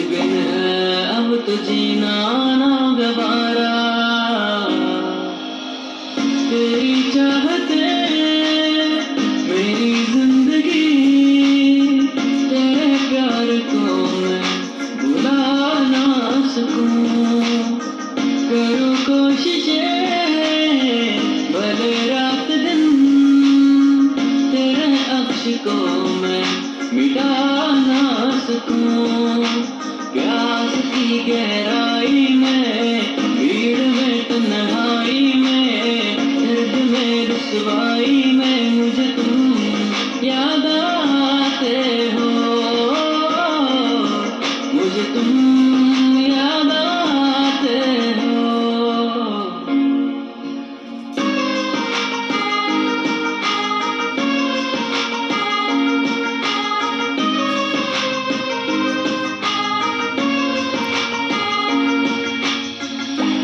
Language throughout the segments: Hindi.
बिन है अब तो जीना ना गवारा। तेरी चाहते मेरी जिंदगी, तेरे प्यार को मैं भुला ना सकूं। करूँ कोशिशें भले रात दिन, तेरे अक्ष को मैं मिटा ना सकूं। प्यास की गहराई में, भीड़ में तन्हाई में, दर्द में रुसवाई में मुझे तुम याद आते हो, मुझे तुम याद आते हो।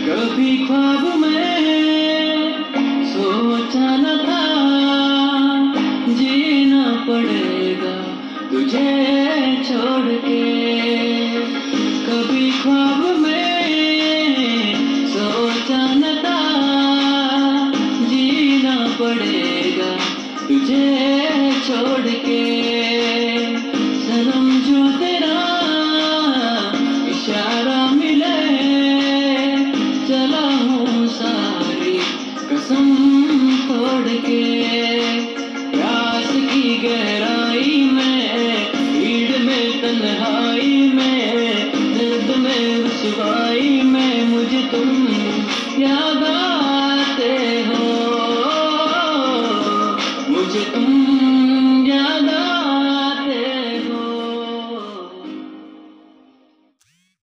कभी ख्वाब में सोचा न था जीना पड़ेगा तुझे छोड़ के। कभी ख्वाब में सोचा न था जीना पड़ेगा तुझे छोड़ के। सनम जो तेरा इशारा मिले, चला हूँ सारी कसम तोड़ के। प्यास की गहराई में, भीड़ में तन्हाई में, दर्द में रुसवाई में मुझे तुम याद आते हो, मुझे तुम